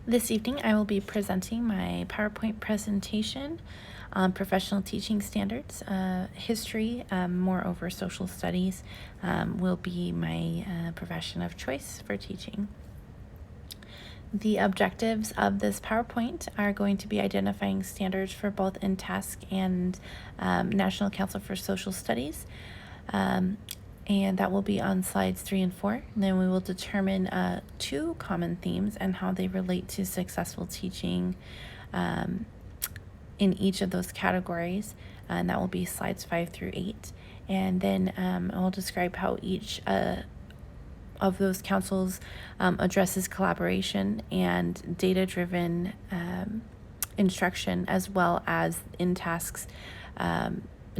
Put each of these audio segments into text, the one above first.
This evening, I will be presenting my PowerPoint presentation on professional teaching standards. History, moreover, social studies will be my profession of choice for teaching. The objectives of this PowerPoint are going to be identifying standards for both InTask and National Council for Social Studies. And that will be on slides 3 and 4. And then we will determine 2 common themes and how they relate to successful teaching in each of those categories. And that will be slides 5 through 8. And then I'll describe how each of those councils addresses collaboration and data-driven instruction, as well as InTask's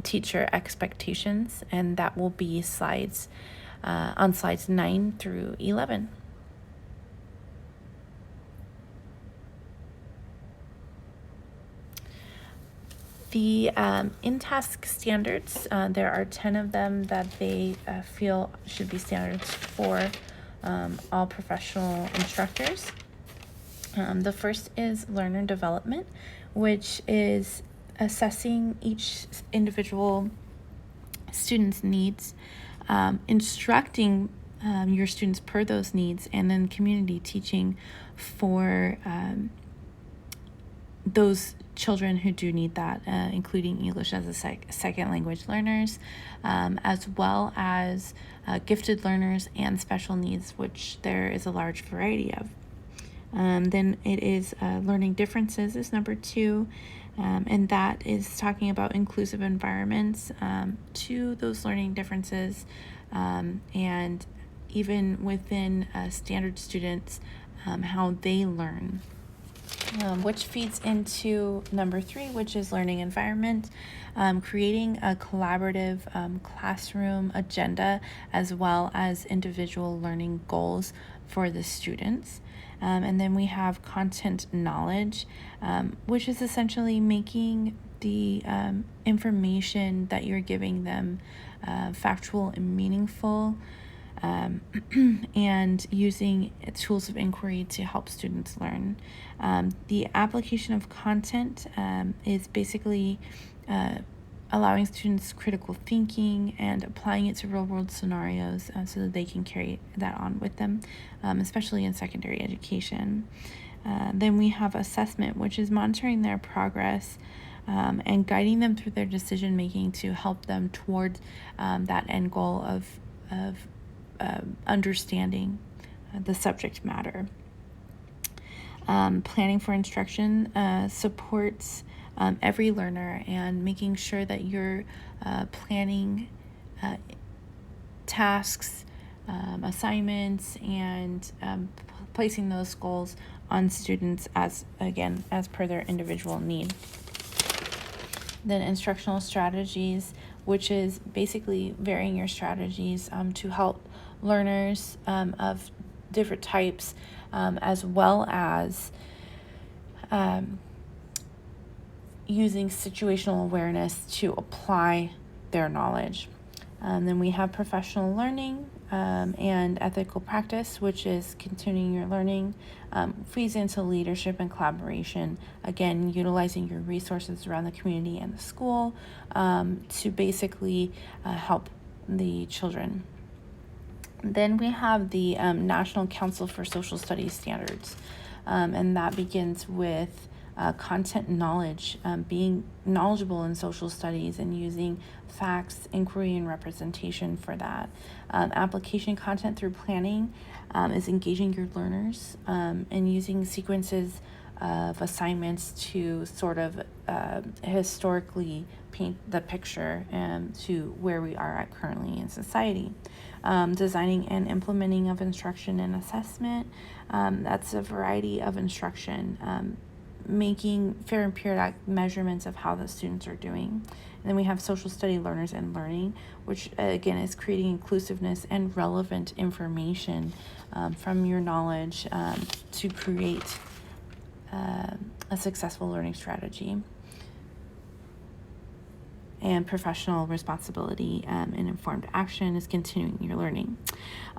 teacher expectations, and that will be slides on slides 9 through 11. The InTask standards, there are 10 of them that they feel should be standards for all professional instructors. The first is learner development, which is assessing each individual student's needs, instructing your students per those needs, and then community teaching for those children who do need that, including English as a second language learners, as well as gifted learners and special needs, which there is a large variety of. Then it is learning differences is number 2, and that is talking about inclusive environments to those learning differences, and even within standard students, how they learn. Which feeds into number 3, which is learning environment, creating a collaborative classroom agenda, as well as individual learning goals for the students. And then we have content knowledge, which is essentially making the information that you're giving them factual and meaningful, and using tools of inquiry to help students learn. The application of content is basically allowing students critical thinking and applying it to real-world scenarios so that they can carry that on with them, especially in secondary education. Then we have assessment, which is monitoring their progress and guiding them through their decision-making to help them towards that end goal of understanding the subject matter. Planning for instruction supports every learner, and making sure that you're planning tasks, assignments, and placing those goals on students as per their individual need. Then instructional strategies, which is basically varying your strategies to help learners of different types, as well as using situational awareness to apply their knowledge. Then we have professional learning and ethical practice, which is continuing your learning, feeds into leadership and collaboration, again, utilizing your resources around the community and the school to basically help the children. Then we have the National Council for Social Studies standards, and that begins with content knowledge, being knowledgeable in social studies and using facts, inquiry, and representation for that. Application content through planning is engaging your learners and using sequences of assignments to sort of historically paint the picture to where we are at currently in society. Designing and implementing of instruction and assessment, that's a variety of instruction, making fair and periodic measurements of how the students are doing. And then we have social study learners and learning, which again is creating inclusiveness and relevant information from your knowledge to create a successful learning strategy. And professional responsibility and informed action is continuing your learning.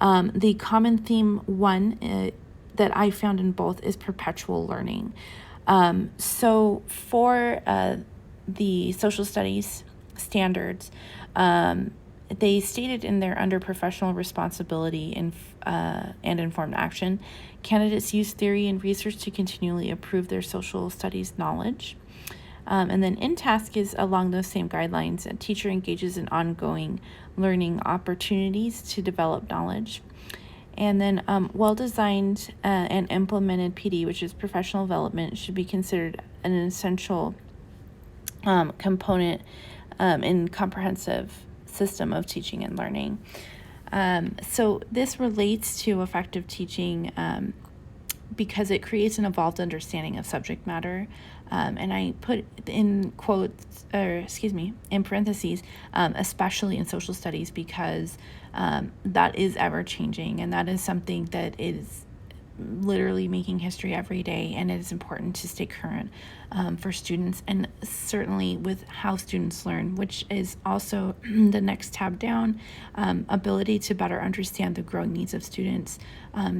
The common theme 1 that I found in both is perpetual learning. So for the social studies standards, they stated in their under professional responsibility and informed action, candidates use theory and research to continually improve their social studies knowledge. And then in task is along those same guidelines. A teacher engages in ongoing learning opportunities to develop knowledge. And then well-designed and implemented PD, which is professional development, should be considered an essential component in comprehensive system of teaching and learning. So this relates to effective teaching because it creates an evolved understanding of subject matter. And I put in quotes, in parentheses, especially in social studies, because that is ever changing, and that is something that is literally making history every day, and it is important to stay current for students, and certainly with how students learn, which is also the next tab down, ability to better understand the growing needs of students.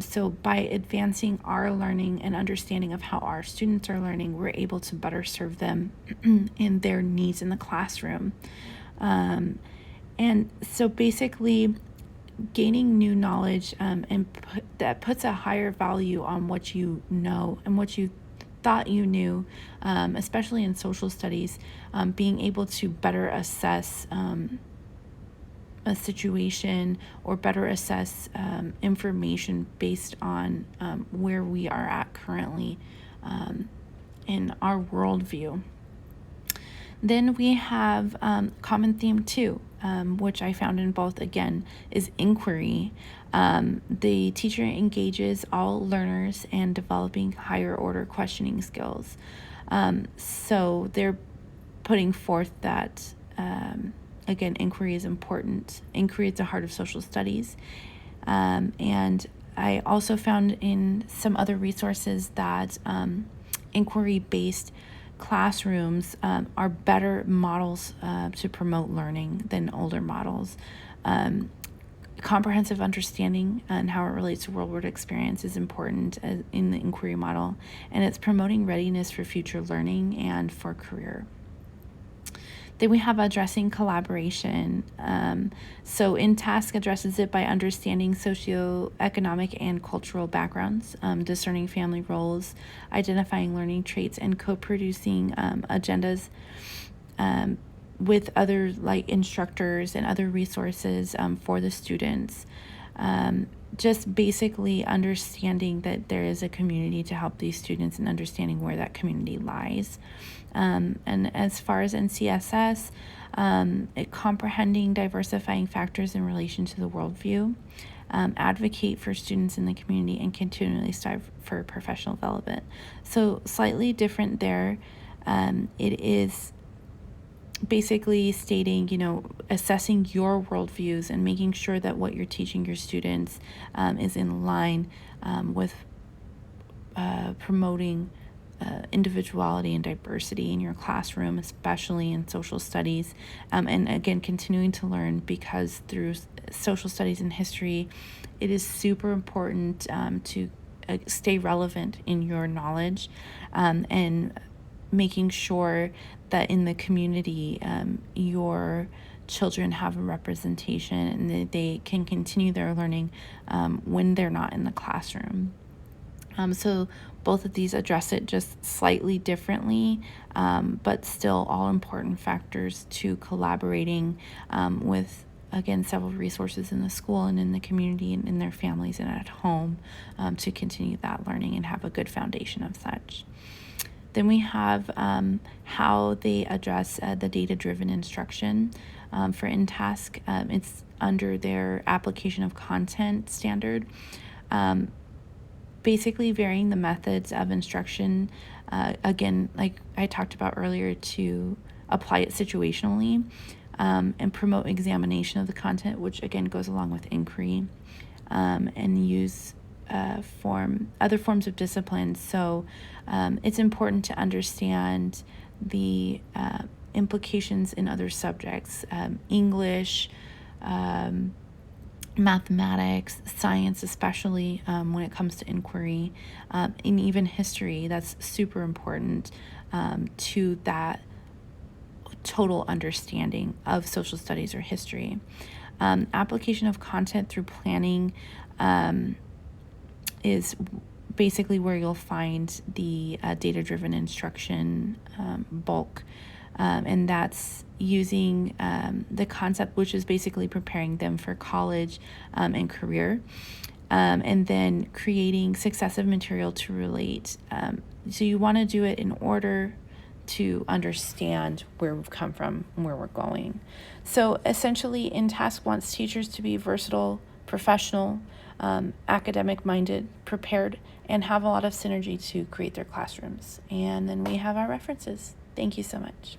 So by advancing our learning and understanding of how our students are learning, we're able to better serve them in their needs in the classroom. And so basically, gaining new knowledge that puts a higher value on what you know and what you thought you knew, especially in social studies, being able to better assess a situation or better assess information based on where we are at currently in our worldview. Then we have common theme 2, which I found in both, again, is inquiry. The teacher engages all learners in developing higher order questioning skills. So they're putting forth that, again, inquiry is important. Inquiry is the heart of social studies. And I also found in some other resources that inquiry-based classrooms are better models to promote learning than older models. Comprehensive understanding and how it relates to real-world experience is important in the inquiry model, and it's promoting readiness for future learning and for career. Then we have addressing collaboration. So in task addresses it by understanding socioeconomic and cultural backgrounds, discerning family roles, identifying learning traits, and co-producing agendas with other like instructors and other resources for the students. Just basically understanding that there is a community to help these students and understanding where that community lies. And as far as NCSS, comprehending diversifying factors in relation to the worldview, advocate for students in the community, and continually strive for professional development. So slightly different there. It is basically stating, assessing your worldviews and making sure that what you're teaching your students is in line with promoting individuality and diversity in your classroom, especially in social studies. And again, continuing to learn, because through social studies and history, it is super important to stay relevant in your knowledge and making sure that in the community your children have a representation and that they can continue their learning when they're not in the classroom. So both of these address it just slightly differently, but still all important factors to collaborating with, again, several resources in the school and in the community and in their families and at home to continue that learning and have a good foundation of such. Then we have how they address the data-driven instruction. For InTask, it's under their application of content standard. Basically varying the methods of instruction, again, like I talked about earlier, to apply it situationally and promote examination of the content, which again goes along with inquiry, and use other forms of discipline. So it's important to understand the implications in other subjects, English, mathematics, science, especially when it comes to inquiry, and even history. That's super important to that total understanding of social studies or history. Application of content through planning is basically where you'll find the data-driven instruction bulk. And that's using the concept, which is basically preparing them for college and career, and then creating successive material to relate. So you want to do it in order to understand where we've come from and where we're going. So essentially, InTask wants teachers to be versatile, professional, academic-minded, prepared, and have a lot of synergy to create their classrooms. And then we have our references. Thank you so much.